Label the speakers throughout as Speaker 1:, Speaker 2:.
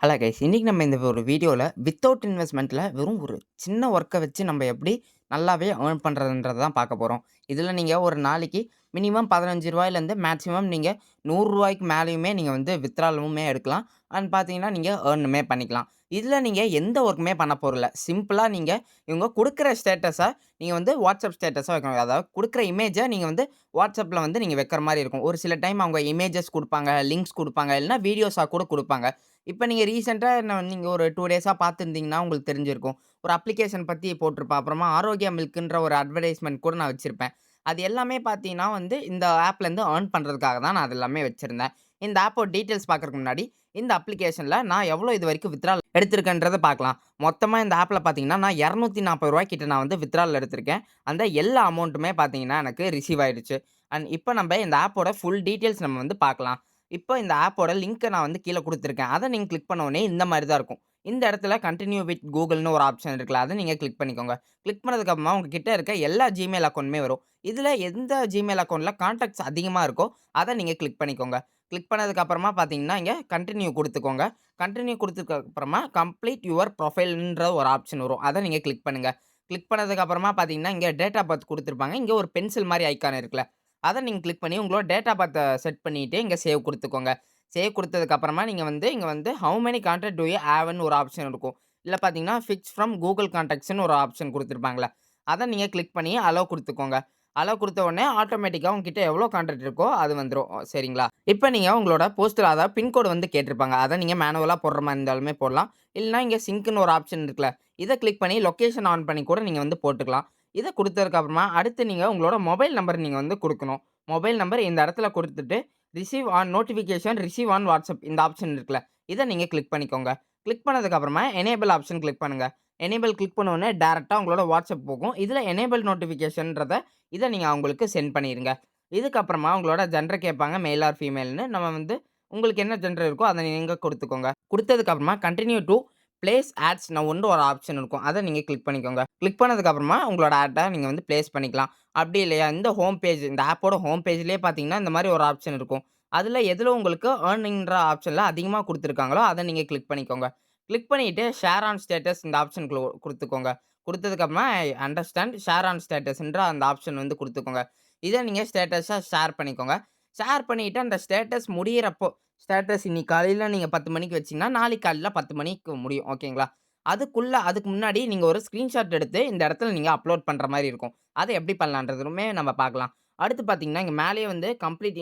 Speaker 1: Hello guys. இன்னைக்கு நம்ம இந்த ஒரு வீடியோல வித்தவுட் இன்வெஸ்ட்மென்ட்ல வெறும் ஒரு சின்ன ஒர்க்க வச்சு நம்ம எப்படி நல்லாவே ஏர்ன் பண்றதுன்றத தான் பார்க்க போறோம். இதுல நீங்க ஒரு நாளைக்கு மினிமம் ரூ. 15லேருந்து மேக்ஸிமம் நீங்க ரூ. 100க்கு மேலயுமே நீங்க வந்து வித்ட்ராலுமே எடுக்கலாம். அண்ட் பார்த்தீங்கன்னா, நீங்க ஏர்னுமே பண்ணிக்கலாம். இதுல நீங்க எந்த ஒர்க்குமே பண்ண போறதில்ல. சிம்பிளா நீங்க இவங்க குடுக்குற ஸ்டேட்டஸ நீங்க வந்து வாட்ஸ்அப் ஸ்டேட்டஸா வைக்கணும். அதாவது குடுக்குற இமேஜ நீங்க வந்து வாட்ஸ்அப்ல வந்து நீங்க வைக்கிற மாரி இருக்கும். ஒரு சில டைம் அவங்க இமேஜஸ் குடுப்பாங்க, லிங்க்ஸ் குடுப்பாங்க, இல்லன்னா வீடியோஸா கூட குடுப்பாங்க. இப்ப நீங்க ரீசென்ட்டா நீங்க ஒரு 2 டேஸா பார்த்திருந்தீங்கன்னா, உங்களுக்கு தெரிஞ்சிருக்கும். ஒரு அப்ளிகேஷன் பத்தி போட்டிருப்பேன். அப்புறமா ஆரோக்கியா மில்க்ன்ற ஒரு அட்வர்டைஸ்மென்ட் கூட நான் வச்சிருப்பேன். அது எல்லாமே பார்த்தீங்கன்னா வந்து, இந்த ஆப்லேருந்து ஏர்ன் பண்றதுக்காக தான் நான் அது எல்லாமே வச்சிருந்தேன். இந்த ஆப்போட டீட்டெயில்ஸ் பார்க்கறதுக்கு முன்னாடி, இந்த அப்ளிகேஷன்ல நான் எவ்வளோ இதுவரைக்கும் வித்ட்ரால் எடுத்திருக்கேன்றத பார்க்கலாம். மொத்தமா இந்த ஆப்ல பார்த்தீங்கன்னா, நான் ரூ. 240 கிட்ட நான் வந்து வித்ட்ரால் எடுத்திருக்கேன். அந்த எல்லா அமௌண்ட்டுமே பார்த்தீங்கன்னா, எனக்கு ரிசீவ் ஆயிடுச்சு. அண்ட் இப்ப நம்ப இந்த ஆப்போட ஃபுல் டீட்டெயில்ஸ் நம்ம வந்து பார்க்கலாம். இப்போ இந்த ஆப்போட லிங்க்க நான் வந்து கீழ குடுத்துருக்கேன். அத நீங்க கிளிக் பண்ண உடனே இந்த மாரி தான் இருக்கும். இந்த இடத்துல கன்டின்யூ வித் கூகுள்னு ஒரு ஆப்ஷன் இருக்குல்ல. அத நீங்க கிளிக் பண்ணிக்கோங்க. கிளிக் பண்ணதுக்கு அப்புறமா உங்க கிட்ட இருக்க எல்லா Gmail அக்கவுண்டுமே வரும். இதுல எந்த Gmail அக்கவுண்ட்ல கான்டாக்ட்ஸ் அதிகமா இருக்கோ, அத நீங்க கிளிக் பண்ணிக்கோங்க. கிளிக் பண்ணதுக்கு அப்புறமா பார்த்தீங்கன்னா, இங்க கன்டின்யூ குடுத்துக்கோங்க. கன்டின்யூ குடுத்ததுக்கு அப்புறமா கம்ப்ளீட் யுவர் ப்ரொஃபைல்ன்ற ஒரு ஆப்ஷன் வரும். அத நீங்க கிளிக் பண்ணுங்க. கிளிக் பண்ணதுக்கு அப்புறமா பார்த்தீங்கன்னா, இங்க டேட் ஆஃப் பர்த் குடுத்திருப்பாங்க. இங்க ஒரு பென்சில் மாரி ஐகான் இருக்குல்ல. அத நீங்க கிளிக் பண்ணி உங்களோட டேட் ஆஃப் பர்த்த செட் பண்ணிட்டு, இங்க சேவ் குடுத்துக்கோங்க. சேவ் குடுத்ததுக்கு அப்புறமா நீங்க வந்து இங்க வந்து how many contact do you ஹேவ்ன்னு ஒரு ஆப்ஷன் இருக்கும். இல்ல பார்த்தீங்கன்னா, ஃபிக்ஸ் ஃப்ரம் கூகுள் கான்டாக்ட்ஸ்ன்னு ஒரு ஆப்ஷன் குடுத்திருப்பாங்கல்ல. அத நீங்க கிளிக் பண்ணி அலோவ் குடுத்துக்கோங்க. அலோவ் குடுத்த உடனே ஆட்டோமேட்டிக்கா உங்ககிட்ட எவ்வளோ கான்டாக்ட் இருக்கோ அது வந்துரும். சரிங்களா? இப்ப நீங்க உங்களோட போஸ்டல் அதாவது பின்கோடு வந்து கேட்டிருப்பாங்க. அத நீங்க மேனுவலா போடுற மாரி இருந்தாலுமே போடலாம். இல்லன்னா இங்க சிங்க்ன்னு ஒரு ஆப்ஷன் இருக்குல்ல. இத கிளிக் பண்ணி லொகேஷன் ஆன் பண்ணி கூட நீங்க வந்து போட்டுக்கலாம். இத குடுத்ததுக்கு அப்புறமா அடுத்து நீங்க உங்களோட மொபைல் நம்பர் நீங்க வந்து குடுக்கணும். மொபைல் நம்பர் இந்த இடத்துல குடுத்துட்டு, receive on notification receive on WhatsApp இந்த ஆப்ஷன் இருக்குல்ல. இத நீங்க கிளிக் பண்ணிக்கோங்க. கிளிக் பண்ணதுக்கு அப்புறமா எனேபிள் ஆப்ஷன் கிளிக் பண்ணுங்க. எனேபிள் கிளிக் பண்ண உடனே டைரக்ட்டா உங்களோட வாட்ஸ்அப் போகும். இதுல எனேபிள் நோட்டிஃபிகேஷன்றத இத நீங்க அவங்களுக்கு சென்ட் பண்ணிருங்க. இதுக்கப்புறமா உங்களோட ஜெண்டர் கேட்பாங்க. Male or ஃபீமேல்ன்னு. நம்ம வந்து உங்களுக்கு என்ன ஜெண்டர் இருக்கோ அத நீங்க குடுத்துக்கோங்க. குடுத்ததுக்கு அப்புறமா கன்டின்யூ டூ பிளேஸ் ஆட்ஸ் நவ்ன்னு ஒரு ஆப்ஷன் இருக்கும். அத நீங்க கிளிக் பண்ணிக்கோங்க. கிளிக் பண்ணதுக்கு அப்புறமா உங்களோட ஆட்ட நீங்க வந்து பிளேஸ் பண்ணிக்கலாம். அப்படி இல்லையா, இந்த ஹோம் பேஜ் இந்த ஆப்போட ஹோம் பேஜ்லயே பார்த்தீங்கன்னா, இந்த மாரி ஒரு ஆப்ஷன் இருக்கும். அதுல எதுல உங்களுக்கு ஏர்னிங்ன்ற ஆப்ஷன்ல அதிகமா குடுத்துருக்காங்களோ, அத நீங்க கிளிக் பண்ணிக்கோங்க. கிளிக் பண்ணிட்டு ஷேர் ஆன் ஸ்டேட்டஸ் இந்த ஆப்ஷன் குடுத்துக்கோங்க. குடுத்ததுக்கு அப்புறமா ஐ அண்டர்ஸ்டாண்ட் ஷேர் ஆன் ஸ்டேட்டஸ்ன்ற அந்த ஆப்ஷன் வந்து குடுத்துக்கோங்க. இத நீங்க ஸ்டேட்டஸா ஷேர் பண்ணிக்கோங்க. ஷேர் பண்ணிட்டு அந்த ஸ்டேட்டஸ் முடியிறப்போ ஸ்டேட்டஸ் இன்னைக்கு காலையில நீங்க 10 மணிக்கு வச்சீங்கன்னா, நாளைக்கு காலையில 10 மணிக்கு முடியும். ஓகேங்களா? அதுக்கு முன்னாடி நீங்க ஒரு ஸ்கிரீன்ஷாட் எடுத்து இந்த இடத்துல நீங்க அப்லோட் பண்ற மாரி இருக்கும். அத எப்படி பண்ணலான்றதுமே நம்ம பார்க்கலாம். அடுத்து பார்த்தீங்கன்னா, இங்க மேலேயே வந்து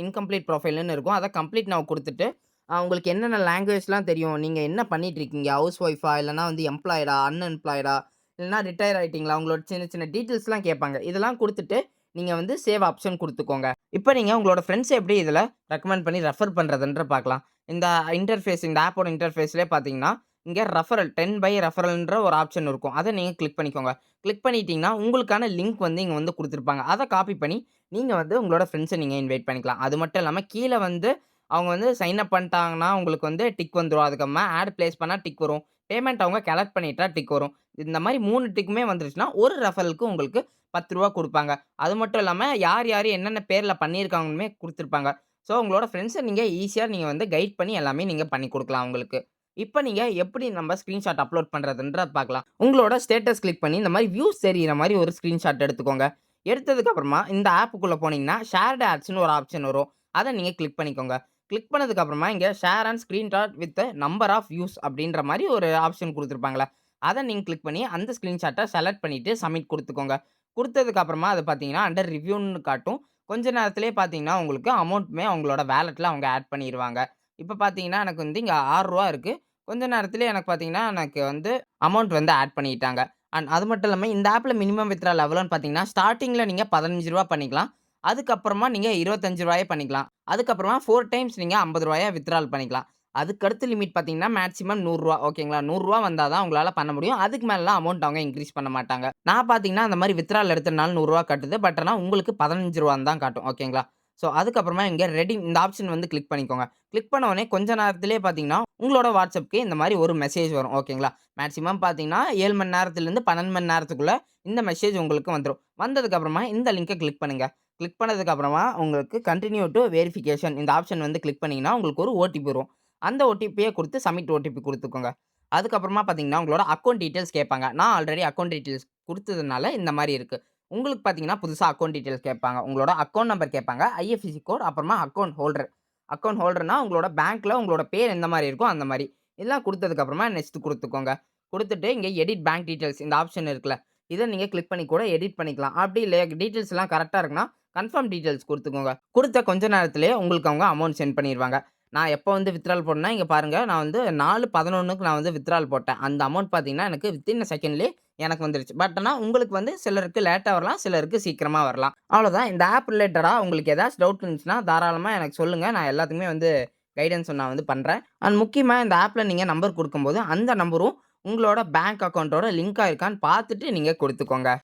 Speaker 1: இன்கம்ப்ளீட் ப்ரொஃபைல்ன்னு இருக்கும். அத கம்ப்ளீட் நவ் குடுத்துட்டு, உங்களுக்கு என்னென்ன லாங்குவேஜ்லாம் தெரியும்? நீங்க என்ன பண்ணிட்டு இருக்கீங்க? ஹவுஸ் ஒய்ஃபா? இல்லன்னா வந்து எம்ப்ளாய்டா? அன்எம்ப்ளாய்டா? இல்லன்னா ரிட்டயர் ஆயிட்டீங்களா? உங்களோட சின்ன சின்ன டீட்டெயில்ஸ்லாம் கேட்பாங்க. இதெல்லாம் குடுத்துட்டு, நீங்க வந்து சேவ் ஆப்ஷன் குடுத்துக்கோங்க. இப்ப நீங்க உங்களோட ஃபிரெண்ட்ஸ எப்படி இதுல ரெக்கமெண்ட் பண்ணி ரெஃபர் பண்றதுன்ற பார்க்கலாம். இந்த இந்த ஆப்போட இன்டர்ஃபேஸ்லயே பார்த்தீங்கன்னா, இங்க ரெஃபரல் 10 பை ரெஃபரல்ன்ற ஒரு ஆப்ஷன் இருக்கும். அத நீங்க கிளிக் பண்ணிக்கோங்க. கிளிக் பண்ணிட்டீங்கன்னா, உங்களுக்கான லிங்க் வந்து இங்க வந்து குடுத்திருப்பாங்க. அத காப்பி பண்ணி, நீங்க வந்து உங்களோட ஃபிரெண்ட்ஸ நீங்க இன்வைட் பண்ணிக்கலாம். அது மட்டும் இல்லாம கீழ வந்து அவங்க வந்து சைன் அப் பண்ணிட்டாங்கன்னா, உங்களுக்கு வந்து டிக் வந்துரும். அதுக்கப்புறமா ஆட் பிளேஸ் பண்ணா டிக் வரும். பேமெண்ட் அவங்க கலெக்ட் பண்ணிட்டா டிக் வரும். இந்த மாரி 3 டிக்குமே வந்துருச்சுன்னா, ஒரு ரெஃபரலுக்கு உங்களுக்கு ரூ. 10 குடுப்பாங்க. அது மட்டும் இல்லாம யார் யாரு என்னென்ன பேர்ல பண்ணியிருக்காங்கன்னுமே குடுத்திருப்பாங்க. ஸோ உங்களோட ஃபிரெண்ட்ஸ நீங்க ஈஸியா நீங்க வந்து கைட் பண்ணி எல்லாமே நீங்க பண்ணி குடுக்கலாம் அவங்களுக்கு. இப்ப நீங்க எப்படி நம்ம ஸ்கிரீன்ஷாட் அப்லோட் பண்றதுன்றத பார்க்கலாம். உங்களோட ஸ்டேட்டஸ் கிளிக் பண்ணி இந்த மாரி வியூஸ் தெரியிற மாரி ஒரு ஸ்கிரீன்ஷாட் எடுத்துக்கோங்க. எடுத்ததுக்கு அப்புறமா இந்த ஆப்புக்குள்ள போனீங்கன்னா, ஷேர்ட் ஆட்ஸ்ன்னு ஒரு ஆப்ஷன் வரும். அத நீங்க கிளிக் பண்ணிக்கோங்க. கிளிக் பண்ணதுக்கு அப்புறமா இங்க share and screenshot with number of views அப்படின்ற மாரி ஒரு ஆப்ஷன் குடுத்திருப்பாங்கல்ல. அத நீங்க கிளிக் பண்ணி அந்த ஸ்கிரீன்ஷாட்ட செலக்ட் பண்ணிட்டு சப்மிட் குடுத்துக்கோங்க. குடுத்ததுக்கு அப்புறமா அது பார்த்தீங்கன்னா, அண்டர் ரிவ்யூன்னு காட்டும். கொஞ்ச நேரத்திலேயே பார்த்தீங்கன்னா, உங்களுக்கு அமௌண்ட்டுமே அவங்களோட வாலெட்ல அவங்க ஆட் பண்ணிருவாங்க. இப்ப பார்த்தீங்கன்னா, எனக்கு வந்து இங்க ரூ. 6 இருக்கு. கொஞ்ச நேரத்திலேயே எனக்கு பார்த்தீங்கன்னா, எனக்கு வந்து அமௌண்ட் வந்து ஆட் பண்ணிட்டாங்க. அண்ட் அது மட்டும் இல்லாம இந்த ஆப்ல மினிமம் வித்ட்ரால் எவ்வளோன்னு பார்த்தீங்கன்னா, ஸ்டார்ட்டிங்ல நீங்க ரூ. 15 பண்ணிக்கலாம். அதுக்கப்புறமா நீங்க ரூ. 25 பண்ணிக்கலாம். அதுக்கப்புறமா 4 டைம்ஸ் நீங்க ரூ. 50 வித்ட்ரால் பண்ணிக்கலாம். அதுக்கு அடுத்த லிமிட் பார்த்தீங்கன்னா, மேக்ஸிமம் ரூ. 100 ஓகேங்களா? ரூ. 100 வந்தா தான் உங்களால பண்ண முடியும். அதுக்கு மேலலாம் அமௌண்ட் அவங்க இன்கிரீஸ் பண்ண மாட்டாங்க. நான் பார்த்தீங்கன்னா, அந்த மாரி வித்ட்ரால் எடுத்தனால ரூ. 100 காட்டுது. பட் ஆனா உங்களுக்கு ரூ. 15ன்னு தான் காட்டும். ஓகேங்களா? ஸோ அதுக்கப்புறமா இங்க ரெடீம் இந்த ஆப்ஷன் வந்து கிளிக் பண்ணிக்கோங்க. கிளிக் பண்ண உடனே கொஞ்ச நேரத்திலேயே பார்த்தீங்கன்னா, உங்களோட வாட்ஸ்அப்க்கு இந்த மாரி ஒரு மெசேஜ் வரும். ஓகேங்களா? மேக்ஸிமம் பார்த்தீங்கன்னா, 7 மணி நேரத்திலிருந்து 12 மணி நேரத்துக்குள்ள இந்த மெசேஜ் உங்களுக்கு வந்துரும். வந்ததுக்கு அப்புறமா இந்த லிங்க கிளிக் பண்ணுங்க. கிளிக் பண்ணதுக்கு அப்புறமா உங்களுக்கு கன்டின்யூ டூ வெரிஃபிகேஷன் இந்த ஆப்ஷன் வந்து கிளிக் பண்ணீங்கன்னா, உங்களுக்கு ஒரு ஓடிபி வரும். அந்த ஓடிபிய குடுத்து சப்மிட் ஓடிபி குடுத்துக்கோங்க. அதுக்கப்புறமா பார்த்தீங்கன்னா, உங்களோட அக்கவுண்ட் டீட்டெயில்ஸ் கேட்பாங்க. நான் ஆல்ரெடி அக்கவுண்ட் டீட்டெயில்ஸ் குடுத்ததுனால இந்த மாரி இருக்கு. உங்களுக்கு பார்த்தீங்கன்னா, புதுசா அக்கவுண்ட் டீட்டெயில்ஸ் கேட்பாங்க. உங்களோட அக்கவுண்ட் நம்பர் கேட்பாங்க. ஐஎஃப்எஸ்சி கோட் அப்புறமா அக்கவுண்ட் ஹோல்டர். அக்கவுண்ட் ஹோல்டர்னா உங்களோட பேங்க்ல உங்களோட பேர் எந்த மாரி இருக்கோ அந்த மாரி. இதெல்லாம் குடுத்ததுக்கு அப்புறமா நெக்ஸ்ட் குடுத்துக்கோங்க. குடுத்துட்டு இங்க எடிட் பேங்க் டீட்டெயில்ஸ் இந்த ஆப்ஷன் இருக்குல்ல. இத நீங்க கிளிக் பண்ணி கூட எடிட் பண்ணிக்கலாம். அப்படி இல்ல டீட்டெயில்ஸ் எல்லாம் கரெக்ட்டா இருக்குன்னா, கன்ஃபர்ம் டீட்டெயில்ஸ் குடுத்துக்கோங்க. குடுத்த கொஞ்ச நேரத்திலேயே உங்களுக்கு அவங்க அமௌண்ட் சென்ட் பண்ணிருவாங்க. நான் எப்போ வந்து வித்ட்ரால் போட்டேன்னா, இங்க பாருங்க நான் வந்து 4/11க்கு நான் வந்து வித்ட்ரால் போட்டேன். அந்த அமௌண்ட் பார்த்தீங்கன்னா, எனக்கு வித்தின் அ செகண்ட்லயே எனக்கு வந்துருச்சு. பட் ஆனா உங்களுக்கு வந்து சிலருக்கு லேட்டா வரலாம், சிலருக்கு சீக்கிரமா வரலாம். அவ்வளோதான். இந்த ஆப் ரிலேட்டடா உங்களுக்கு ஏதாச்சும் டவுட் இருந்துச்சுன்னா, தாராளமா எனக்கு சொல்லுங்க. நான் எல்லாத்துக்குமே வந்து கைடன்ஸ் நான் வந்து பண்றேன். அண்ட் முக்கியமா இந்த ஆப்ல நீங்க நம்பர் குடுக்கும்போது, அந்த நம்பரும் உங்களோட பேங்க் அக்கவுண்டோட லிங்க் ஆயிருக்கான்னு பார்த்துட்டு நீங்க குடுத்துக்கோங்க.